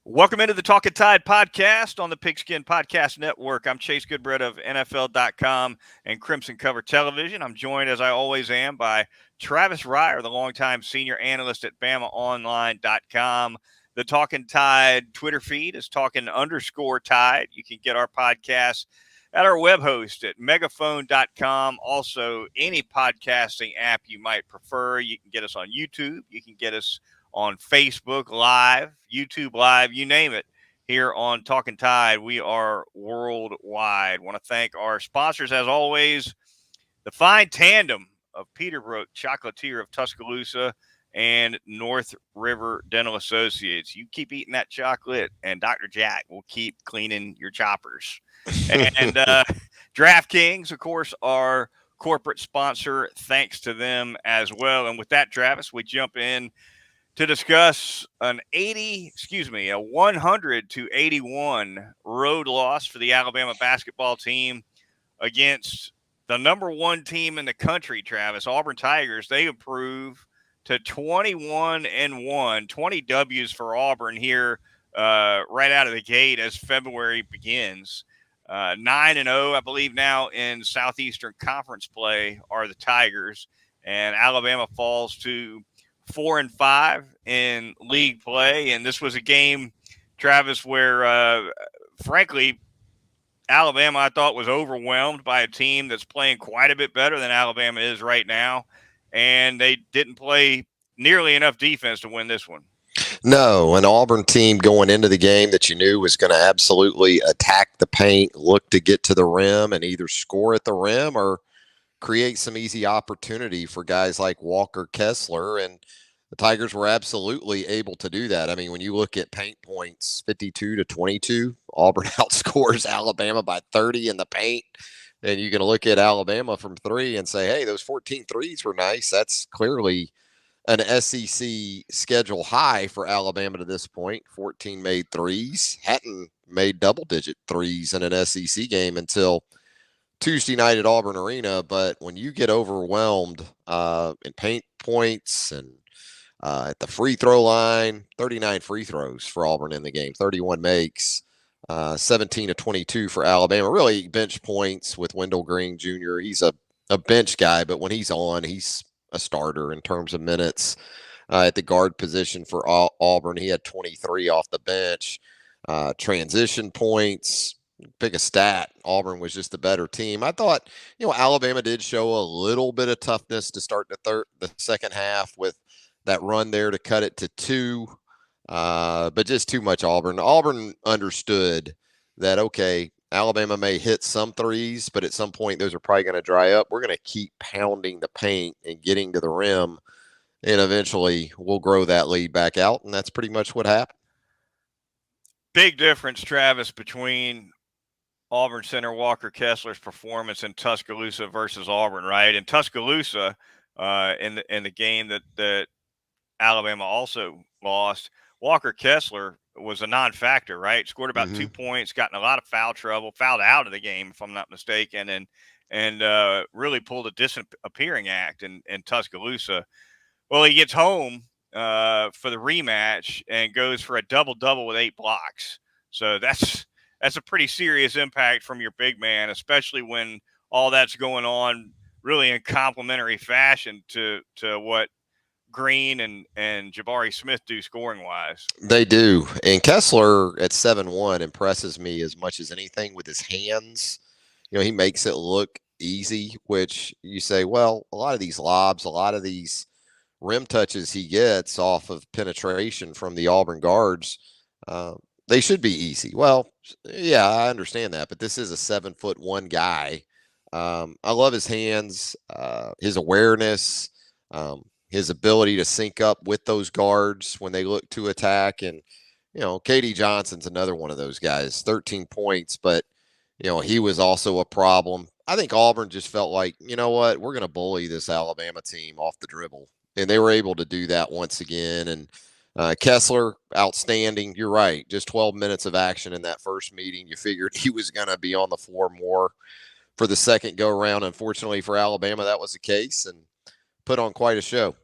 Welcome into the Talkin Tide podcast on the Pigskin Podcast Network. I'm Chase Goodbread of NFL.com and Crimson Cover Television. I'm joined, as I always am, by Travis Reier, the longtime senior analyst at BamaOnline.com. The Talkin Tide Twitter feed is Talkin_Tide. You can get our podcast at our web host at megaphone.com. Also, any podcasting app you might prefer. You can get us on YouTube. You can get us on Facebook Live, YouTube Live, you name it. Here on Talkin Tide, we are worldwide. Want to thank our sponsors, as always, the fine tandem of Peterbrook, Chocolatier of Tuscaloosa, and North River Dental Associates. You keep eating that chocolate, and Dr. Jack will keep cleaning your choppers. And DraftKings, of course, our corporate sponsor. Thanks to them as well. And with that, Travis, we jump in to discuss a 100-81 road loss for the Alabama basketball team against the number one team in the country, Travis, Auburn Tigers. They improve to 21-1, 20 W's for Auburn here right out of the gate as February begins. 9-0, I believe, now in Southeastern Conference play are the Tigers, and Alabama falls to 4-5 in league play. And this was a game, Travis, where frankly, Alabama, I thought, was overwhelmed by a team that's playing quite a bit better than Alabama is right now. And they didn't play nearly enough defense to win this one. No, an Auburn team going into the game that you knew was going to absolutely attack the paint, look to get to the rim and either score at the rim or create some easy opportunity for guys like Walker Kessler, and the Tigers were absolutely able to do that. I mean, when you look at paint points, 52-22, Auburn outscores Alabama by 30 in the paint, and you can look at Alabama from three and say, hey, those 14 threes were nice. That's clearly an SEC schedule high for Alabama to this point. 14 made threes, hadn't made double-digit threes in an SEC game until Tuesday night at Auburn Arena. But when you get overwhelmed in paint points and at the free throw line, 39 free throws for Auburn in the game, 31 makes, 17-22 for Alabama. Really bench points with Wendell Green Jr. He's a bench guy, but when he's on, he's a starter in terms of minutes at the guard position for Auburn. He had 23 off the bench. Transition points, pick a stat, Auburn was just the better team. I thought, Alabama did show a little bit of toughness to start the second half with that run there to cut it to 2, but just too much Auburn. Auburn understood that, okay, Alabama may hit some threes, but at some point those are probably going to dry up. We're going to keep pounding the paint and getting to the rim, and eventually we'll grow that lead back out, and that's pretty much what happened. Big difference, Travis, between Auburn center Walker Kessler's performance in Tuscaloosa versus Auburn, right? In Tuscaloosa, in the game that Alabama also lost, Walker Kessler was a non-factor, right? Scored about 2 points, got in a lot of foul trouble, fouled out of the game, if I'm not mistaken, and really pulled a disappearing act in Tuscaloosa. Well, he gets home for the rematch and goes for a double-double with 8 blocks. So that's a pretty serious impact from your big man, especially when all that's going on really in complementary fashion to what Green and Jabari Smith do scoring-wise. They do. And Kessler at 7'1" impresses me as much as anything with his hands. He makes it look easy, which you say, well, a lot of these lobs, a lot of these rim touches he gets off of penetration from the Auburn guards, they should be easy. Well, yeah, I understand that, but this is a 7'1" guy. I love his hands, his awareness, his ability to sync up with those guards when they look to attack. And, KD Johnson's another one of those guys, 13 points, but, he was also a problem. I think Auburn just felt like, you know what, we're going to bully this Alabama team off the dribble. And they were able to do that once again. And Kessler, outstanding. You're right. Just 12 minutes of action in that first meeting. You figured he was going to be on the floor more for the second go-around. Unfortunately for Alabama, that was the case, and put on quite a show.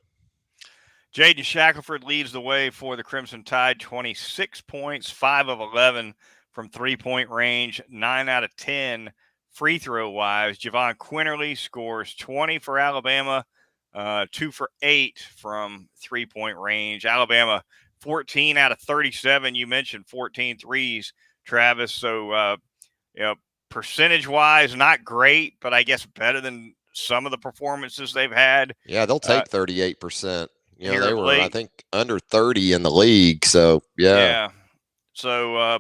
Jaden Shackelford leads the way for the Crimson Tide, 26 points, 5 of 11 from three-point range, 9 out of 10 free throw-wise. Javon Quinterly scores 20 for Alabama, 2 for 8 from three-point range. Alabama, 14 out of 37. You mentioned 14 threes, Travis. So, percentage-wise, not great, but I guess better than some of the performances they've had. Yeah, they'll take 38%. Here They of were, I late. think, under 30 in the league. So, yeah. Yeah. So,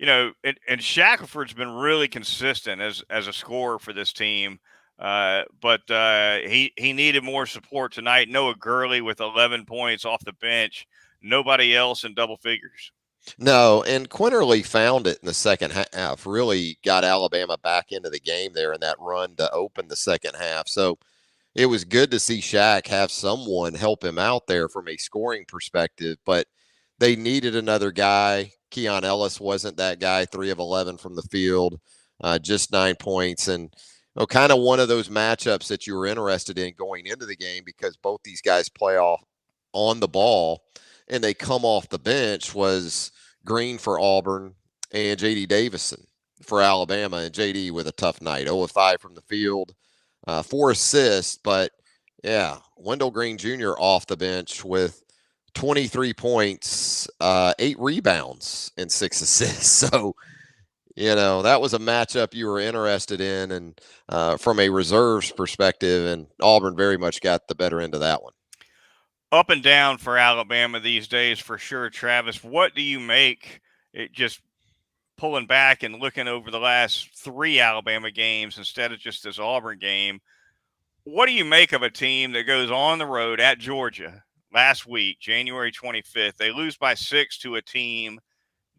and Shackelford's been really consistent as a scorer for this team. But he needed more support tonight. Noah Gurley with 11 points off the bench. Nobody else in double figures. No, and Quinterly found it in the second half, really got Alabama back into the game there in that run to open the second half. So it was good to see Shaq have someone help him out there from a scoring perspective, but they needed another guy. Keon Ellis wasn't that guy, 3 of 11 from the field, just 9 points. And kind of one of those matchups that you were interested in going into the game because both these guys play off on the ball and they come off the bench was Green for Auburn and J.D. Davison for Alabama. And J.D. with a tough night, 0 of 5 from the field, 4 assists. But yeah, Wendell Green Jr. off the bench with 23 points, 8 rebounds, and 6 assists. So, that was a matchup you were interested in, and from a reserves perspective, and Auburn very much got the better end of that one. Up and down for Alabama these days, for sure, Travis. What do you make? It just pulling back and looking over the last 3 Alabama games instead of just this Auburn game. What do you make of a team that goes on the road at Georgia last week, January 25th? They lose by 6 to a team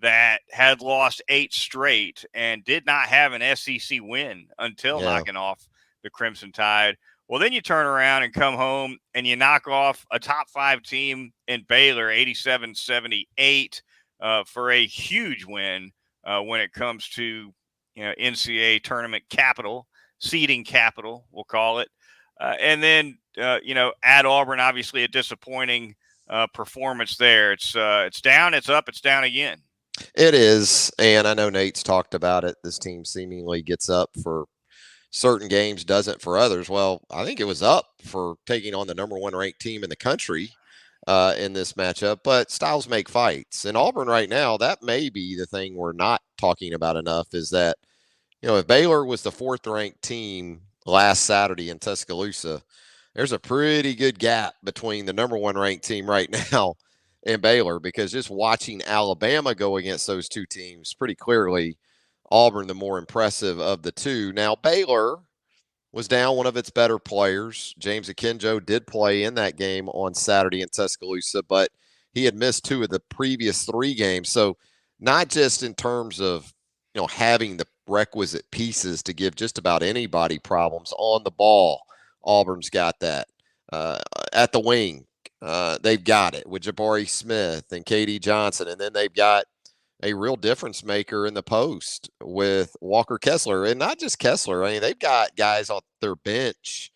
that had lost 8 straight and did not have an SEC win until knocking off the Crimson Tide. Well, then you turn around and come home and you knock off a top 5 team in Baylor, 87-78, for a huge win when it comes to NCAA tournament capital, seeding capital, we'll call it. And then, at Auburn, obviously a disappointing performance there. It's down, it's up, it's down again. It is, and I know Nate's talked about it. This team seemingly gets up for certain games, doesn't for others. Well, I think it was up for taking on the number 1 ranked team in the country in this matchup, but styles make fights. And Auburn right now, that may be the thing we're not talking about enough is that, if Baylor was the 4th ranked team last Saturday in Tuscaloosa, there's a pretty good gap between the number 1 ranked team right now and Baylor, because just watching Alabama go against those two teams, pretty clearly Auburn the more impressive of the two. Now, Baylor was down one of its better players. James Akinjo did play in that game on Saturday in Tuscaloosa, but he had missed 2 of the previous 3 games. So not just in terms of, having the requisite pieces to give just about anybody problems on the ball. Auburn's got that. At the wing, they've got it with Jabari Smith and KD Johnson. And then they've got a real difference maker in the post with Walker Kessler. And not just Kessler. I mean, they've got guys on their bench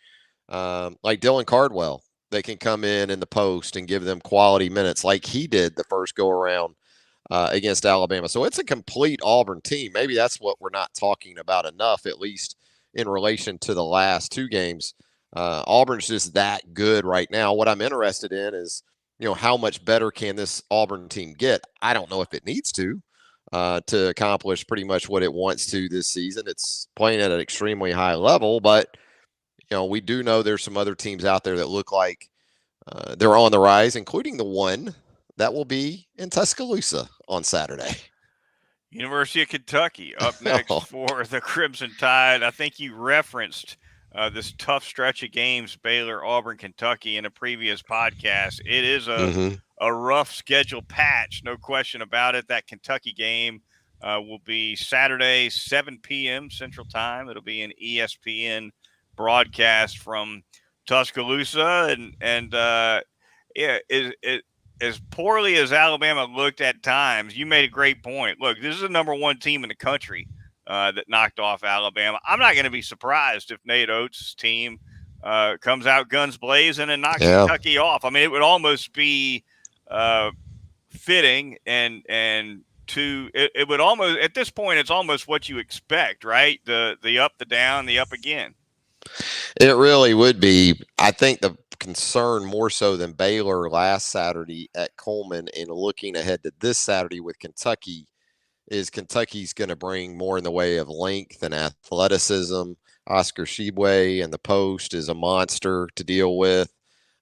like Dylan Cardwell. They can come in the post and give them quality minutes like he did the first go around against Alabama. So it's a complete Auburn team. Maybe that's what we're not talking about enough, at least in relation to the last 2 games. Auburn's just that good right now. What I'm interested in is, how much better can this Auburn team get? I don't know if it needs to accomplish pretty much what it wants to this season. It's playing at an extremely high level, but, we do know there's some other teams out there that look like they're on the rise, including the one that will be in Tuscaloosa on Saturday. University of Kentucky up next for the Crimson Tide. I think you referenced this tough stretch of games, Baylor, Auburn, Kentucky, in a previous podcast. It is a rough schedule patch, no question about it. That Kentucky game will be Saturday, 7 p.m. Central Time. It'll be an ESPN broadcast from Tuscaloosa, and as poorly as Alabama looked at times, you made a great point. Look, this is the number 1 team in the country that knocked off Alabama. I'm not going to be surprised if Nate Oates' team comes out guns blazing and knocks Yeah. Kentucky off. I mean, it would almost be fitting it would almost at this point it's almost what you expect, right? The up, the down, the up again. It really would be. I think the concern more so than Baylor last Saturday at Coleman and looking ahead to this Saturday with Kentucky is Kentucky's going to bring more in the way of length and athleticism. Oscar Tshiebwe in the post is a monster to deal with,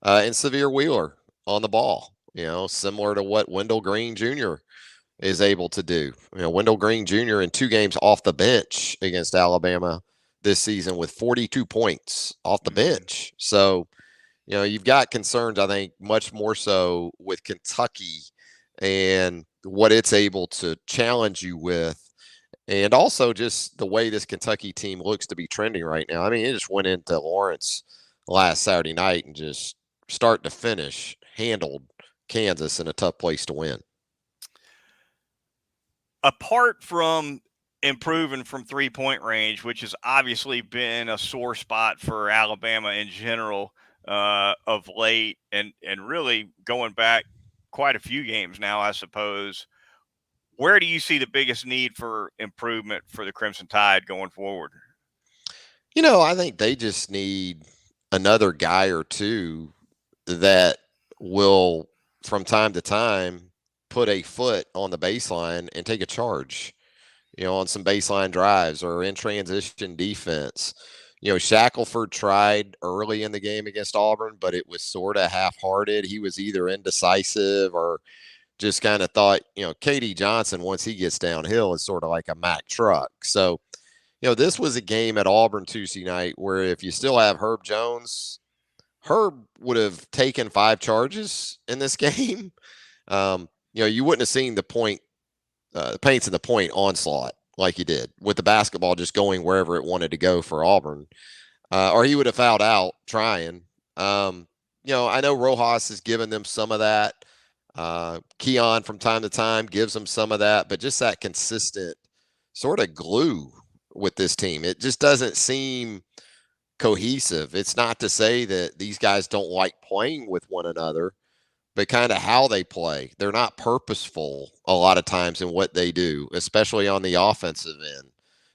and Severe Wheeler on the ball. Similar to what Wendell Green Jr. is able to do. Wendell Green Jr. in 2 games off the bench against Alabama this season with 42 points off the bench. So, you've got concerns, I think, much more so with Kentucky and what it's able to challenge you with. And also just the way this Kentucky team looks to be trending right now. I mean, it just went into Lawrence last Saturday night and just start to finish handled Kansas in a tough place to win. Apart from improving from 3-point range, which has obviously been a sore spot for Alabama in general of late, and really going back quite a few games now, I suppose, where do you see the biggest need for improvement for the Crimson Tide going forward? I think they just need another guy or two that will, from time to time, put a foot on the baseline and take a charge, on some baseline drives or in transition defense. Shackelford tried early in the game against Auburn, but it was sort of half-hearted. He was either indecisive or just kind of thought, KD Johnson, once he gets downhill, is sort of like a Mack truck. So, this was a game at Auburn Tuesday night where if you still have Herb Jones, Herb would have taken 5 charges in this game. You wouldn't have seen the paints in the point onslaught like he did with the basketball just going wherever it wanted to go for Auburn, or he would have fouled out trying. I know Rojas has given them some of that. Keon from time to time gives them some of that, but just that consistent sort of glue with this team. It just doesn't seem cohesive. It's not to say that these guys don't like playing with one another, but kind of how they play. They're not purposeful a lot of times in what they do, especially on the offensive end.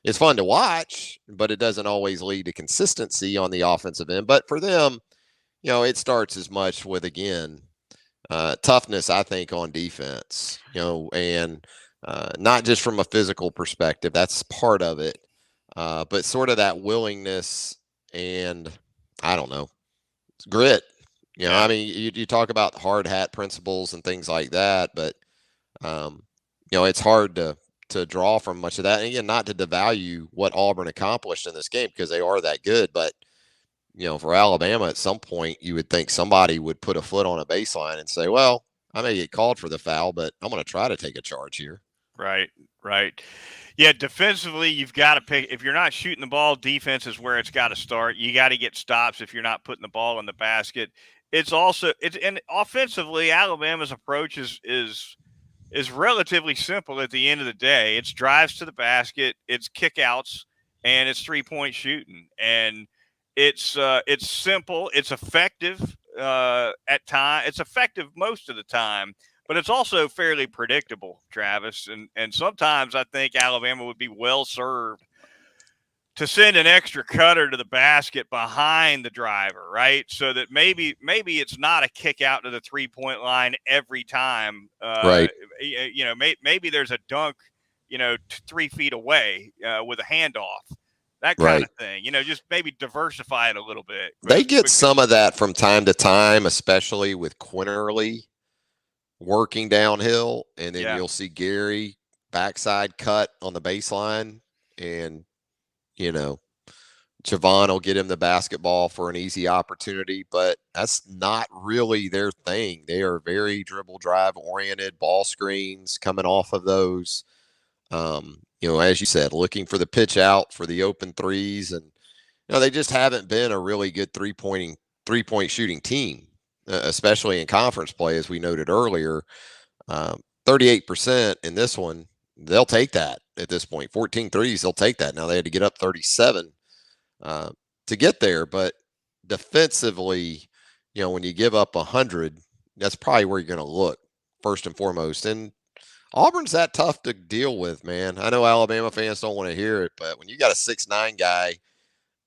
It's fun to watch, but it doesn't always lead to consistency on the offensive end. But for them, it starts as much with, again, toughness, I think, on defense, and not just from a physical perspective. That's part of it. But sort of that willingness and, I don't know, grit. I mean, you talk about hard hat principles and things like that, but, it's hard to draw from much of that. And again, not to devalue what Auburn accomplished in this game because they are that good, but, for Alabama, at some point, you would think somebody would put a foot on a baseline and say, well, I may get called for the foul, but I'm going to try to take a charge here. Right. Yeah, defensively, you've got to pick. If you're not shooting the ball, defense is where it's got to start. You got to get stops if you're not putting the ball in the basket. And offensively, Alabama's approach is relatively simple at the end of the day. It's drives to the basket, it's kickouts, and it's 3-point shooting. And it's simple, it's effective at time. It's effective most of the time, but it's also fairly predictable, Travis. And sometimes I think Alabama would be well served to send an extra cutter to the basket behind the driver, right? So that maybe it's not a kick out to the 3-point line every time. Right. Maybe there's a dunk, 3 feet away with a handoff. That kind of thing, just maybe diversify it a little bit. They get some of that from time to time, especially with Quinterly working downhill. And then you'll see Gary backside cut on the baseline. And, Javon will get him the basketball for an easy opportunity. But that's not really their thing. They are very dribble drive oriented, ball screens coming off of those. As you said, looking for the pitch out for the open threes. And, they just haven't been a really good 3-point shooting team, especially in conference play, as we noted earlier. 38% in this one, they'll take that at this point. 14 threes, they'll take that. Now they had to get up 37 to get there, but defensively, when you give up 100, that's probably where you're going to look first and foremost. And Auburn's that tough to deal with, man. I know Alabama fans don't want to hear it, but when you got a 6'9" guy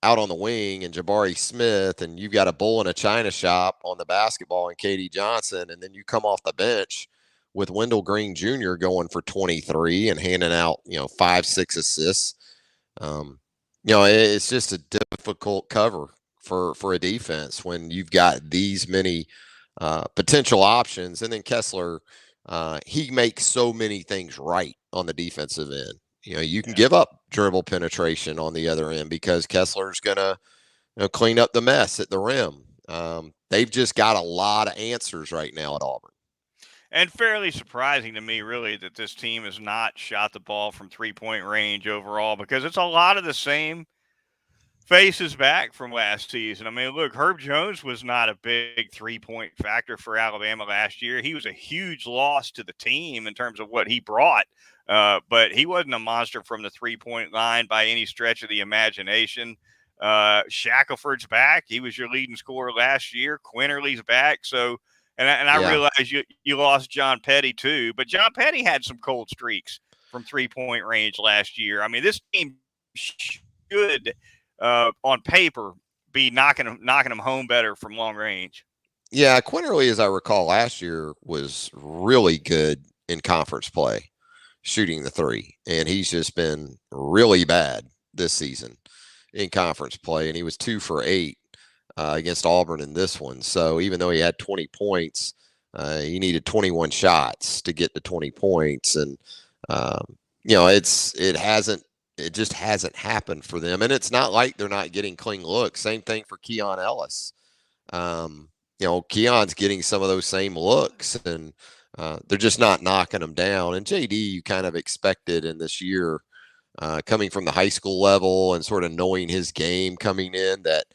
out on the wing and Jabari Smith, and you've got a bull in a china shop on the basketball and Katie Johnson, and then you come off the bench with Wendell Green Jr. going for 23 and handing out, 5-6 assists. It's just a difficult cover for a defense when you've got these many potential options. And then Kessler, he makes so many things right on the defensive end. You can give up dribble penetration on the other end because Kessler's going to clean up the mess at the rim. They've just got a lot of answers right now at Auburn. And fairly surprising to me, really, that this team has not shot the ball from three-point range overall, because it's a lot of the same faces back from last season. I mean, look, Herb Jones was not a big three-point factor for Alabama last year. He was a huge loss to the team in terms of what he brought, but he wasn't a monster from the three-point line by any stretch of the imagination. Shackelford's back. He was your leading scorer last year. Quinterly's back. So, and I realize you lost John Petty too, but John Petty had some cold streaks from three-point range last year. I mean, this team should, on paper, be knocking them home better from long range. Yeah, Quinterly, as I recall, last year was really good in conference play, shooting the three, and he's just been really bad this season in conference play, and he was 2 for 8 against Auburn in this one. So even though he had 20 points, he needed 21 shots to get to 20 points, and it just hasn't happened for them. And it's not like they're not getting clean looks. Same thing for Keon Ellis. Keon's getting some of those same looks, and they're just not knocking them down. And JD, you kind of expected in this year, coming from the high school level and sort of knowing his game coming in, that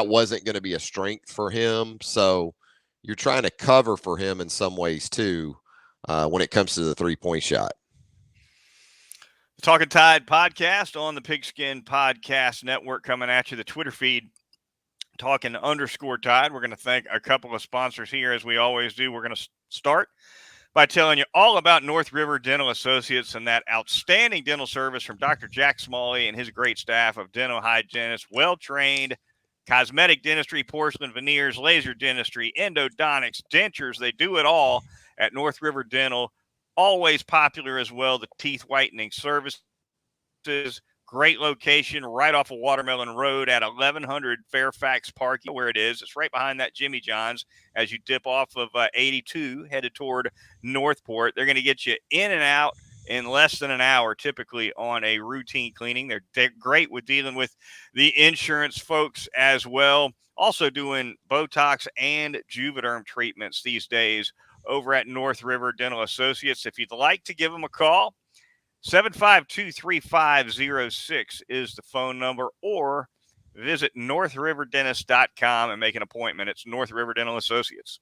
wasn't going to be a strength for him. So you're trying to cover for him in some ways too, when it comes to the 3-point shot. The Talkin Tide podcast on the Pigskin Podcast Network coming at you. The Twitter feed, Talkin_Tide. We're going to thank a couple of sponsors here, as we always do. We're going to start by telling you all about North River Dental Associates and that outstanding dental service from Dr. Jack Smalley and his great staff of dental hygienists, well-trained, cosmetic dentistry, porcelain veneers, laser dentistry, endodontics, dentures. They do it all at North River Dental. Always popular as well, the teeth whitening services. Great location right off of Watermelon Road at 1100 Fairfax Park, where it is. It's right behind that Jimmy John's as you dip off of 82 headed toward Northport. They're going to get you in and out in less than an hour, typically on a routine cleaning. They're great with dealing with the insurance folks as well. Also doing Botox and Juvederm treatments these days over at North River Dental Associates. If you'd like to give them a call, 752-3506 is the phone number, or visit northriverdentist.com and make an appointment. It's North River Dental Associates.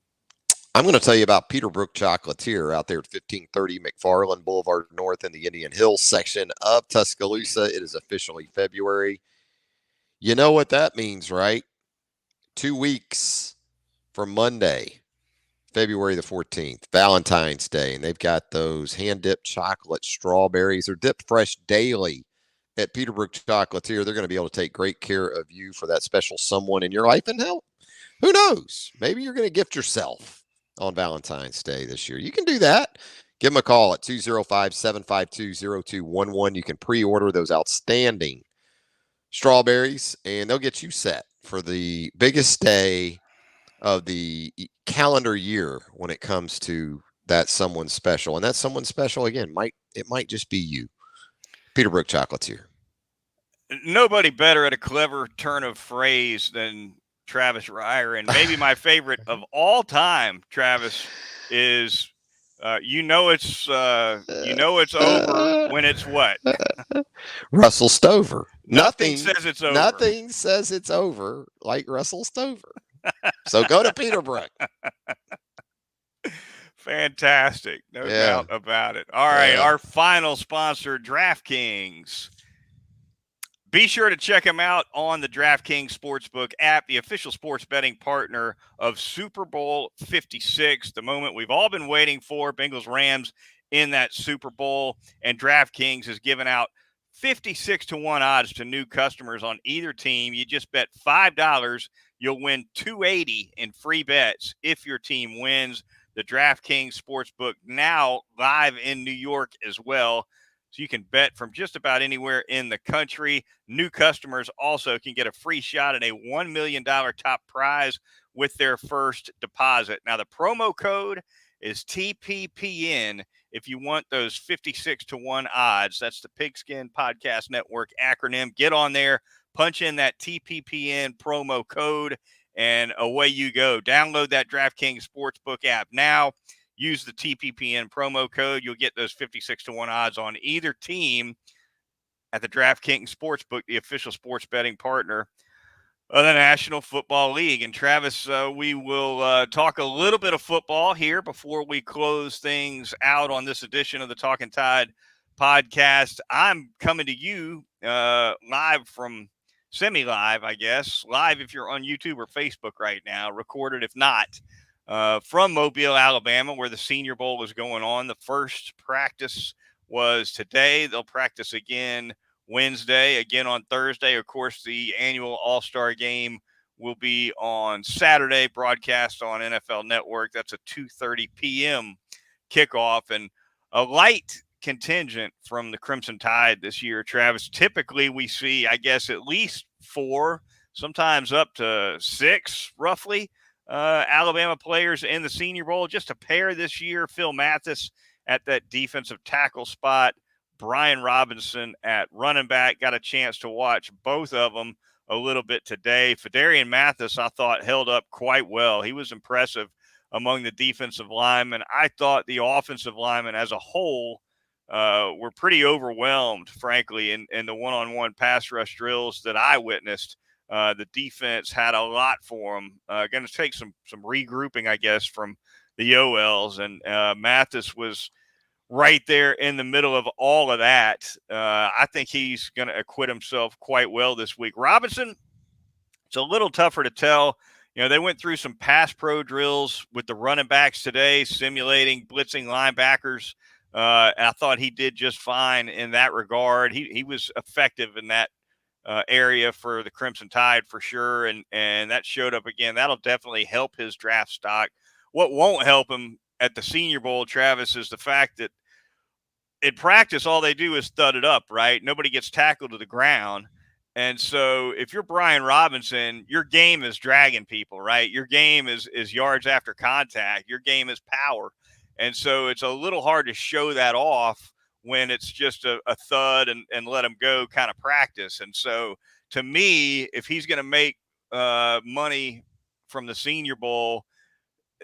I'm going to tell you about Peterbrook Chocolatier out there at 1530 McFarland Boulevard North in the Indian Hills section of Tuscaloosa. It is officially February. You know what that means, right? 2 weeks from Monday, February the 14th, Valentine's Day, and they've got those hand-dipped chocolate strawberries. They're dipped fresh daily at Peterbrook Chocolatier. They're going to be able to take great care of you for that special someone in your life. And hell, who knows? Maybe you're going to gift yourself on Valentine's Day this year. You can do that. Give them a call at 205-752-0211. You can pre-order those outstanding strawberries, and they'll get you set for the biggest day of the calendar year when it comes to that someone special. And that someone special, again, it might just be you. Peterbrook Chocolatier. Nobody better at a clever turn of phrase than Travis Reier. And maybe my favorite of all time, Travis, is it's over when it's what? Russell Stover. Nothing says it's over. Nothing says it's over like Russell Stover. So go to Peterbrook. Fantastic. No doubt about it. All right, our final sponsor, DraftKings. Be sure to check them out on the DraftKings Sportsbook app, the official sports betting partner of Super Bowl 56, the moment we've all been waiting for, Bengals Rams in that Super Bowl. And DraftKings has given out 56 to 1 odds to new customers on either team. You just bet $5, you'll win $280 in free bets if your team wins. The DraftKings Sportsbook now live in New York as well. So you can bet from just about anywhere in the country. New customers also can get a free shot at a $1 million top prize with their first deposit. Now, the promo code is TPPN if you want those 56 to 1 odds. That's the Pigskin Podcast Network acronym. Get on there, punch in that TPPN promo code, and away you go. Download that DraftKings Sportsbook app now. Use the TPPN promo code. You'll get those 56 to 1 odds on either team at the DraftKings Sportsbook, the official sports betting partner of the National Football League. And Travis, we will talk a little bit of football here before we close things out on this edition of the Talkin Tide podcast. I'm coming to you live from semi-live, I guess. Live if you're on YouTube or Facebook right now, recorded if not. From Mobile, Alabama, where the Senior Bowl is going on. The first practice was today. They'll practice again Wednesday, again on Thursday. Of course, the annual All-Star game will be on Saturday, broadcast on NFL Network. That's a 2:30 p.m. kickoff, and a light contingent from the Crimson Tide this year, Travis. Typically, we see, I guess, at least 4, sometimes up to 6, roughly, Alabama players in the Senior Bowl. Just a pair this year. Phil Mathis at that defensive tackle spot. Brian Robinson at running back. Got a chance to watch both of them a little bit today. Phidarian Mathis, I thought, held up quite well. He was impressive among the defensive linemen. I thought the offensive linemen as a whole were pretty overwhelmed, frankly, in the one-on-one pass rush drills that I witnessed. The defense had a lot for them. Going to take some regrouping, I guess, from the OLs. And Mathis was right there in the middle of all of that. I think he's going to acquit himself quite well this week. Robinson, it's a little tougher to tell. You know, they went through some pass pro drills with the running backs today, simulating blitzing linebackers. And I thought he did just fine in that regard. He was effective in that area for the Crimson Tide for sure, and that showed up again. That'll definitely help his draft stock. What won't help him at the Senior Bowl, Travis, is the fact that in practice all they do is thud it up, right? Nobody gets tackled to the ground. And so if you're Brian Robinson, your game is dragging people, right? Your game is yards after contact. Your game is power. And so it's a little hard to show that off when it's just a thud and let him go kind of practice. And so to me, if he's going to make money from the Senior Bowl,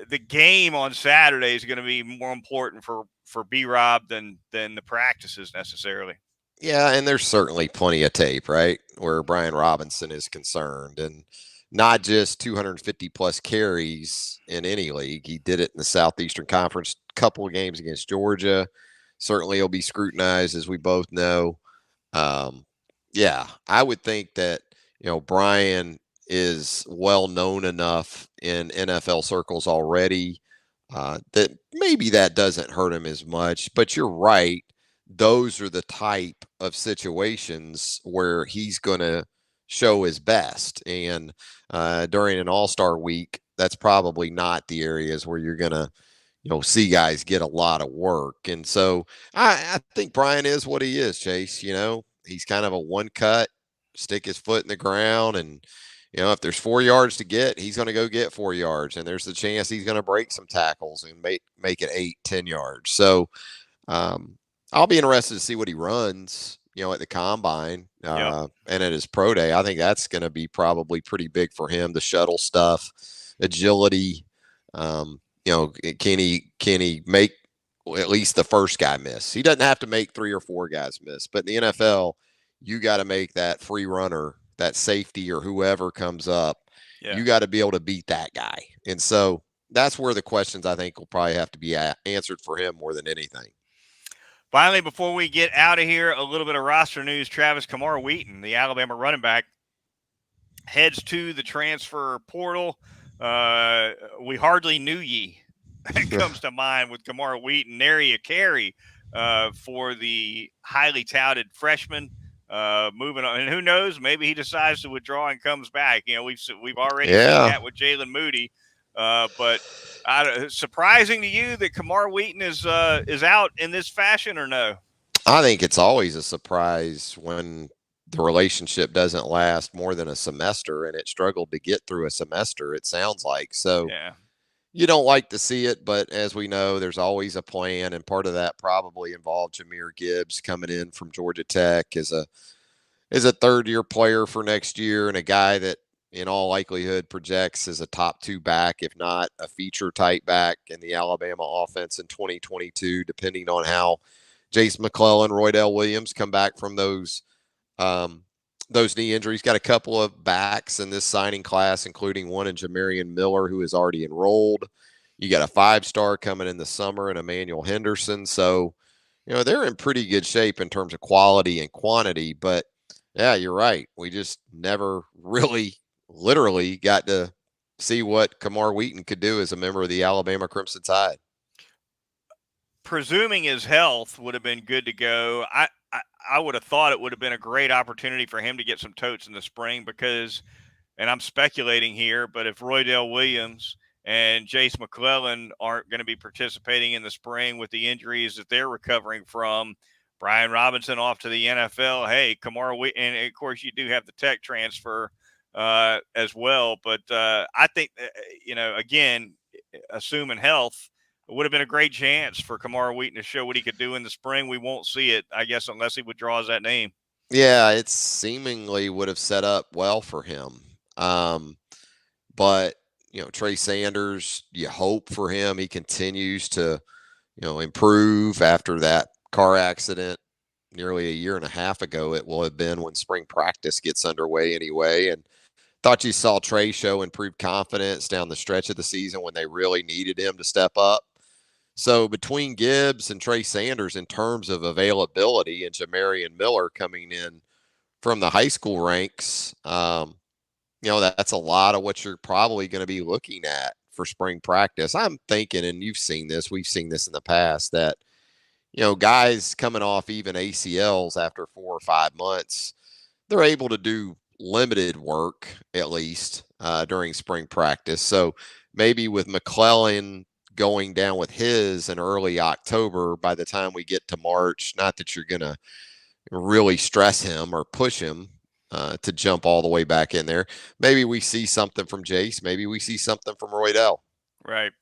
the game on Saturday is going to be more important for B-Rob than the practices necessarily. Yeah, and there's certainly plenty of tape, right, where Brian Robinson is concerned, and not just 250 plus carries in any league. He did it in the Southeastern Conference, couple of games against Georgia. Certainly he'll be scrutinized, as we both know. Yeah, I would think that, Brian is well known enough in NFL circles already that maybe that doesn't hurt him as much. But you're right. Those are the type of situations where he's going to show his best. And during an all-star week, that's probably not the areas where you're going to, see guys get a lot of work. And so I think Brian is what he is, Chase. He's kind of a one cut, stick his foot in the ground. And, if there's 4 yards to get, he's going to go get 4 yards. And there's the chance he's going to break some tackles and make it 8-10 yards. So I'll be interested to see what he runs, at the combine and at his pro day. I think that's going to be probably pretty big for him. The shuttle stuff, agility, can he make at least the first guy miss? He doesn't have to make 3 or 4 guys miss, but in the NFL, you got to make that free runner, that safety or whoever comes up. Yeah. You got to be able to beat that guy. And so that's where the questions I think will probably have to be answered for him more than anything. Finally, before we get out of here, a little bit of roster news. KaMar Wheaton, the Alabama running back, heads to the transfer portal. We hardly knew ye. That comes to mind with KaMar Wheaton, nary a carry for the highly touted freshman. Moving on, and who knows? Maybe he decides to withdraw and comes back. You know, we've already seen that with Jalen Moody, but surprising to you that KaMar Wheaton is out in this fashion, or no? I think it's always a surprise when the relationship doesn't last more than a semester, and it struggled to get through a semester, it sounds like. So Yeah. You don't like to see it, but as we know, there's always a plan, and part of that probably involved Jahmyr Gibbs coming in from Georgia Tech as a third-year player for next year, and a guy that in all likelihood projects as a top 2 back, if not a feature type back in the Alabama offense in 2022, depending on how Jace McClellan, Roydell Williams come back from those knee injuries. Got a couple of backs in this signing class, including one in Jamarian Miller, who is already enrolled. You got a 5-star coming in the summer in Emmanuel Henderson. So, they're in pretty good shape in terms of quality and quantity. But, yeah, you're right. We just never really literally got to see what KaMar Wheaton could do as a member of the Alabama Crimson Tide. Presuming his health would have been good to go, I would have thought it would have been a great opportunity for him to get some totes in the spring because, and I'm speculating here, but if Roydell Williams and Jace McClellan aren't going to be participating in the spring with the injuries that they're recovering from, Brian Robinson off to the NFL, hey, KaMar Wheaton, and of course you do have the tech transfer as well. But I think, again, assuming health, it would have been a great chance for KaMar Wheaton to show what he could do in the spring. We won't see it, I guess, unless he withdraws that name. Yeah, it seemingly would have set up well for him. But, Trey Sanders, you hope for him. He continues to, improve after that car accident nearly a year and a half ago. It will have been when spring practice gets underway anyway. And thought you saw Trey show improved confidence down the stretch of the season when they really needed him to step up. So between Gibbs and Trey Sanders in terms of availability and Jamarian Miller coming in from the high school ranks, that's a lot of what you're probably going to be looking at for spring practice. I'm thinking, and you've seen this, we've seen this in the past, that, guys coming off even ACLs after 4 or 5 months, they're able to do limited work at least during spring practice. So maybe with McClellan going down with his in early October, by the time we get to March, not that you're going to really stress him or push him to jump all the way back in there. Maybe we see something from Jace. Maybe we see something from Roydell. Right.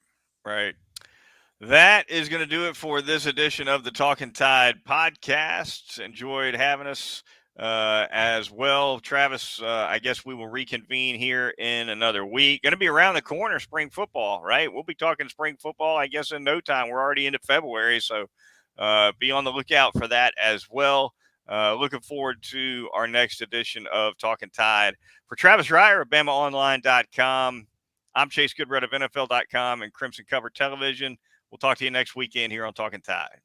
That is going to do it for this edition of the Talkin Tide podcast. Enjoyed having us as well. Travis, I guess we will reconvene here in another week. Going to be around the corner, spring football, right? We'll be talking spring football, I guess, in no time. We're already into February, so be on the lookout for that as well. Looking forward to our next edition of Talkin Tide. For Travis Reier of BamaOnline.com, I'm Chase Goodbread of NFL.com and Crimson Cover Television. We'll talk to you next weekend here on Talkin Tide.